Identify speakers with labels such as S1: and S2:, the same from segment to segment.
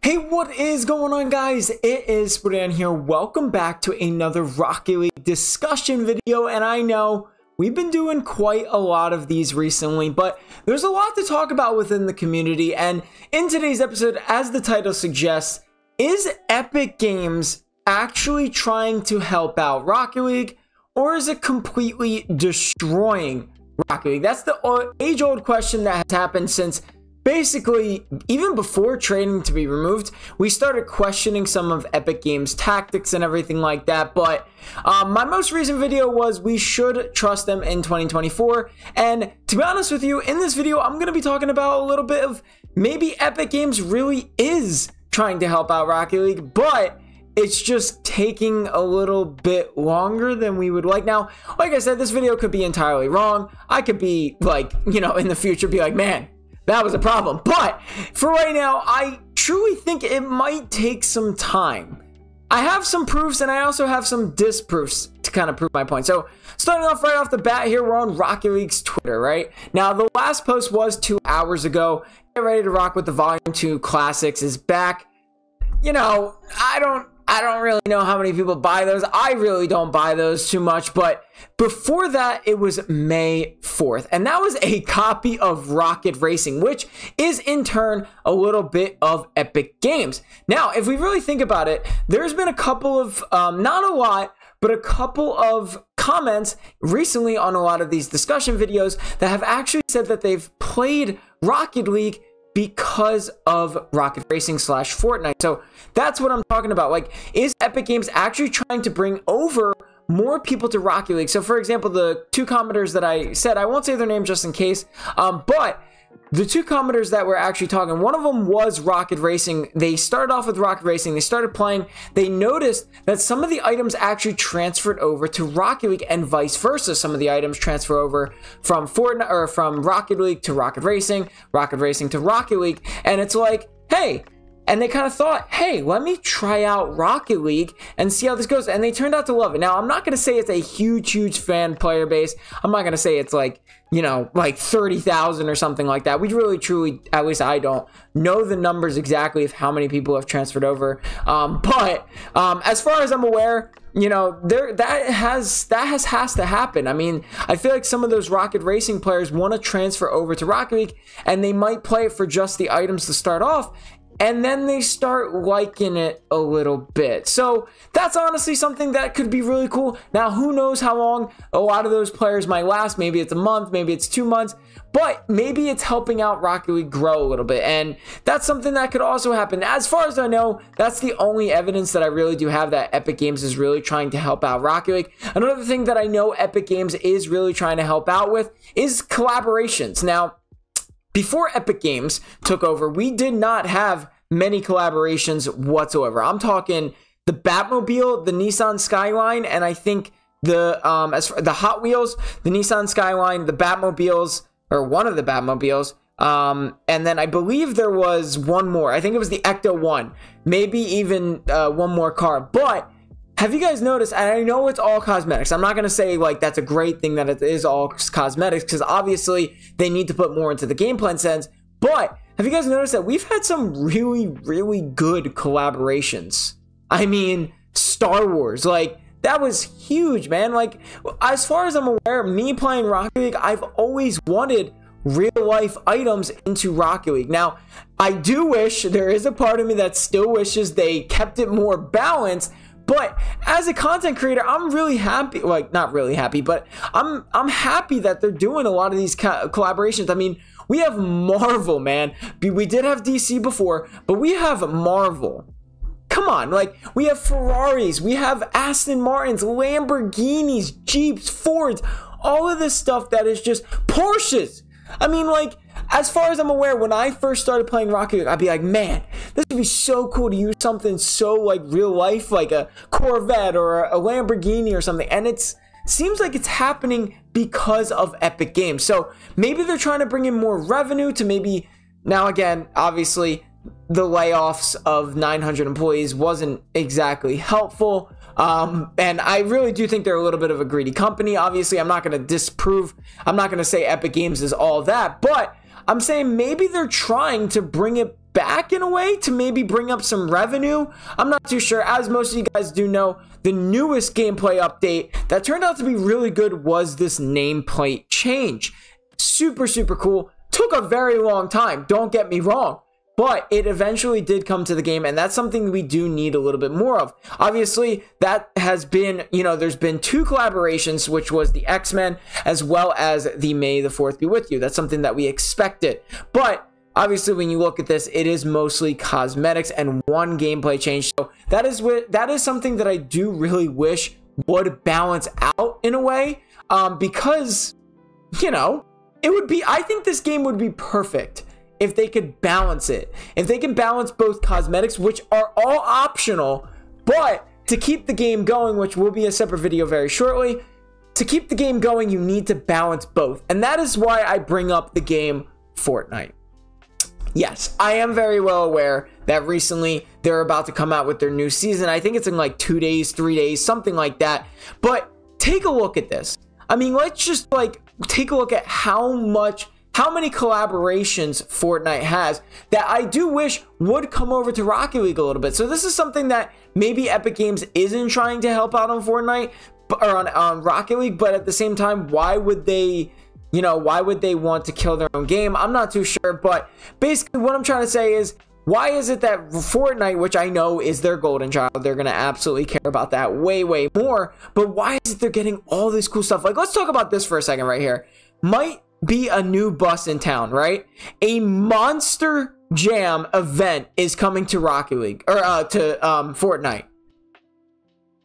S1: Hey, what is going on, guys? It is Spartan here. Welcome back to another Rocket League discussion video. And I know we've been doing quite a lot of these recently, but there's a lot to talk about within the community. And in today's episode, as the title suggests, is Epic Games actually trying to help out Rocket League, or is it completely destroying Rocket League? That's the age-old question that has happened since basically, even before training to be removed, we started questioning some of Epic Games' tactics and everything like that. But my most recent video was we should trust them in 2024. And to be honest with you, in this video, I'm going to be talking about a little bit of maybe Epic Games really is trying to help out Rocket League, but it's just taking a little bit longer than we would like. Now, like I said, this video could be entirely wrong. I could be like, in the future, be like, man, that was a problem. But for right now, I truly think it might take some time. I have some proofs and I also have some disproofs to kind of prove my point. So starting off right off the bat here, we're on Rocket League's Twitter, right? Now, the last post was 2 hours ago. Get ready to rock with the Volume 2 Classics is back. I don't really know how many people buy those. I really don't buy those too much, but before that, it was May 4th, and that was a copy of Rocket Racing, which is in turn a little bit of Epic Games. Now, if we really think about it, there's been a couple of, not a lot, but a couple of comments recently on a lot of these discussion videos that have actually said that they've played Rocket League because of Rocket Racing / Fortnite. So that's what I'm talking about. Like, is Epic Games actually trying to bring over more people to Rocket League? So for example, the 2 commenters that I said, I won't say their name just in case, but the 2 commenters that were actually talking, one of them was Rocket Racing. They started off with Rocket Racing. They started playing. They noticed that some of the items actually transferred over to Rocket League and vice versa. Some of the items transfer over from Fortnite or from Rocket League to Rocket Racing to Rocket League. And it's like, hey, and they kind of thought, hey, let me try out Rocket League and see how this goes. And they turned out to love it. Now, I'm not going to say it's a huge fan player base. I'm not going to say it's like, like 30,000 or something like that. We really, truly, at least I don't know the numbers exactly of how many people have transferred over. But as far as I'm aware, that has to happen. I mean, I feel like some of those Rocket Racing players want to transfer over to Rocket League, and they might play it for just the items to start off, and then they start liking it a little bit. So that's honestly something that could be really cool. Now, who knows how long a lot of those players might last. Maybe it's a month, maybe it's 2 months, but maybe it's helping out Rocket League grow a little bit. And that's something that could also happen. As far as I know, that's the only evidence that I really do have that Epic Games is really trying to help out Rocket League. Another thing that I know Epic Games is really trying to help out with is collaborations. Now, before Epic Games took over, we did not have many collaborations whatsoever. I'm talking the Batmobile, the Nissan Skyline, and I think the as for the Hot Wheels, the Nissan Skyline, the Batmobiles, or one of the Batmobiles, and then I believe there was one more. I think it was the Ecto 1, maybe even one more car. But have you guys noticed, and I know it's all cosmetics, I'm not going to say like that's a great thing that it is all cosmetics, because obviously they need to put more into the game plan sense, but have you guys noticed that we've had some really good collaborations? I mean, Star Wars, like, that was huge, man. Like, as far as I'm aware, me playing Rocket League, I've always wanted real-life items into Rocket League. Now, I do wish, there is a part of me that still wishes they kept it more balanced, but as a content creator, I'm really happy. Like, not really happy, but I'm happy that they're doing a lot of these collaborations. I mean, we have Marvel, man. We did have DC before, but we have Marvel. Come on, like, we have Ferraris, we have Aston Martins, Lamborghinis, Jeeps, Fords, all of this stuff that is just Porsches. I mean, like, as far as I'm aware, when I first started playing Rocket League, I'd be like, man, this would be so cool to use something so, like, real life, like a Corvette or a Lamborghini or something. And it seems like it's happening because of Epic Games. So maybe they're trying to bring in more revenue to maybe, now again, obviously, the layoffs of 900 employees wasn't exactly helpful. And I really do think they're a little bit of a greedy company. Obviously, I'm not going to say Epic Games is all that, but I'm saying maybe they're trying to bring it back in a way to maybe bring up some revenue. I'm not too sure. As most of you guys do know, the newest gameplay update that turned out to be really good was this nameplate change. Super, super cool. Took a very long time, don't get me wrong, but it eventually did come to the game, and that's something we do need a little bit more of. Obviously, that has been, there's been 2 collaborations, which was the X-Men as well as the May the 4th Be With You. That's something that we expected. But obviously, when you look at this, it is mostly cosmetics and 1 gameplay change. So that is something that I do really wish would balance out in a way, because, it would be, I think this game would be perfect if they could balance it. If they can balance both cosmetics, which are all optional, but to keep the game going, which will be a separate video very shortly, to keep the game going, you need to balance both. And that is why I bring up the game Fortnite. Yes, I am very well aware that recently they're about to come out with their new season. I think it's in like 2 days, 3 days, something like that. But take a look at this. I mean, let's just take a look at how many collaborations Fortnite has that I do wish would come over to Rocket League a little bit. So this is something that maybe Epic Games isn't trying to help out on Fortnite or on Rocket League, but at the same time, why would they want to kill their own game? I'm not too sure, but basically what I'm trying to say is, why is it that Fortnite, which I know is their golden child, they're going to absolutely care about that way, way more, but why is it they're getting all this cool stuff? Like, let's talk about this for a second right here. Might be a new bus in town, right? A Monster Jam event is coming to Rocket League, or to Fortnite.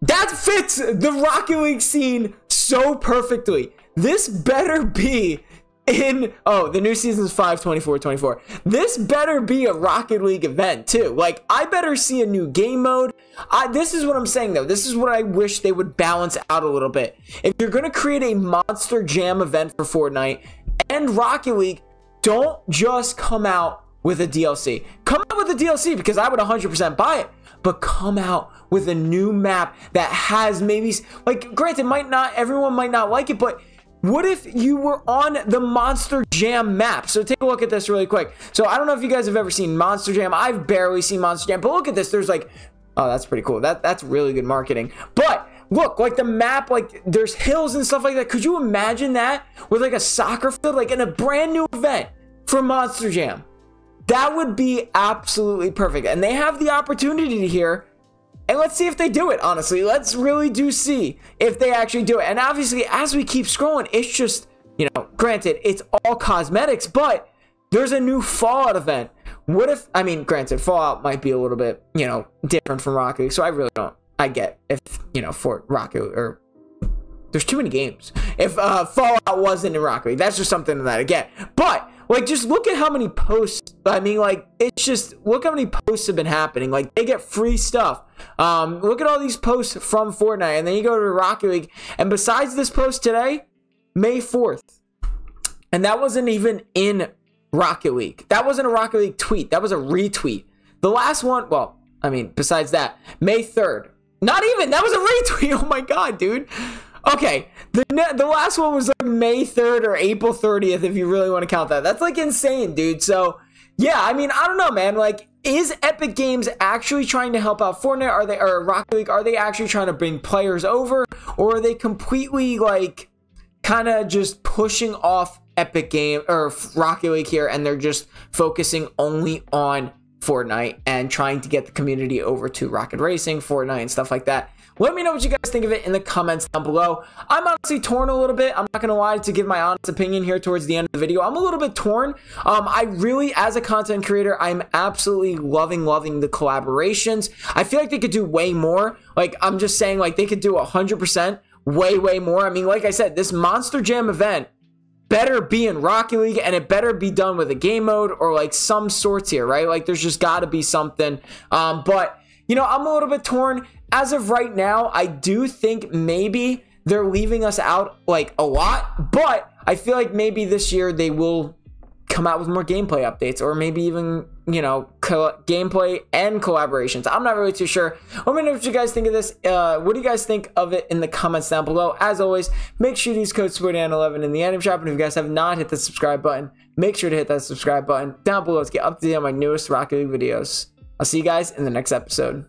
S1: That fits the Rocket League scene so perfectly. This better be in, the new season's 5/24/24. This better be a Rocket League event too. Like, I better see a new game mode. This is what I'm saying though. This is what I wish they would balance out a little bit. If you're going to create a Monster Jam event for Fortnite and Rocket League, don't just come out with a DLC. Come out with a DLC, because I would 100% buy it. But come out with a new map that has maybe, like, granted, everyone might not like it, but what if you were on the Monster Jam map? So take a look at this really quick. So I don't know if you guys have ever seen Monster Jam. I've barely seen Monster Jam, but look at this. There's like, oh, that's pretty cool. That's really good marketing. But look, like the map, like there's hills and stuff like that. Could you imagine that with like a soccer field, like in a brand new event for Monster Jam? That would be absolutely perfect. And they have the opportunity here. And let's see if they do it, honestly. Let's really do see if they actually do it. And obviously, as we keep scrolling, it's just, granted, it's all cosmetics, but there's a new Fallout event. What if, granted, Fallout might be a little bit, different from Rocket League. So I really don't, I get if, for Rocket League, or there's too many games. If Fallout wasn't in Rocket League, that's just something that I get. But, like, just look at how many posts, it's just, look how many posts have been happening. Like, they get free stuff. Look at all these posts from Fortnite, and then you go to Rocket League, and besides this post today, May 4th, and that wasn't even in Rocket League. That wasn't a Rocket League tweet. That was a retweet. The last one, well, besides that, May 3rd. Not even, that was a retweet. Oh my God, dude. Okay, the last one was like May 3rd or April 30th, if you really want to count that. That's like insane, dude. So, yeah, I don't know, man. Like, is Epic Games actually trying to help out Fortnite? Or Rocket League? Are they actually trying to bring players over? Or are they completely, like, kind of just pushing off Epic Game or Rocket League here, and they're just focusing only on Fortnite and trying to get the community over to Rocket Racing, Fortnite, and stuff like that? Let me know what you guys think of it in the comments down below. I'm honestly torn a little bit. I'm not going to lie, to give my honest opinion here towards the end of the video. I'm a little bit torn. I really, as a content creator, I'm absolutely loving the collaborations. I feel like they could do way more. Like, I'm just saying, like, they could do 100% way more. Like I said, this Monster Jam event better be in Rocket League, and it better be done with a game mode or like some sorts here, right? Like, there's just got to be something. But, I'm a little bit torn. As of right now, I do think maybe they're leaving us out like a lot, but I feel like maybe this year they will come out with more gameplay updates, or maybe even, you know, gameplay and collaborations. I'm not really too sure. Let me know what you guys think of this. What do you guys think of it in the comments down below? As always, make sure to use code SPORTYAN11 in the item shop, and if you guys have not hit the subscribe button, make sure to hit that subscribe button down below to get up to date on my newest Rocket League videos. I'll see you guys in the next episode.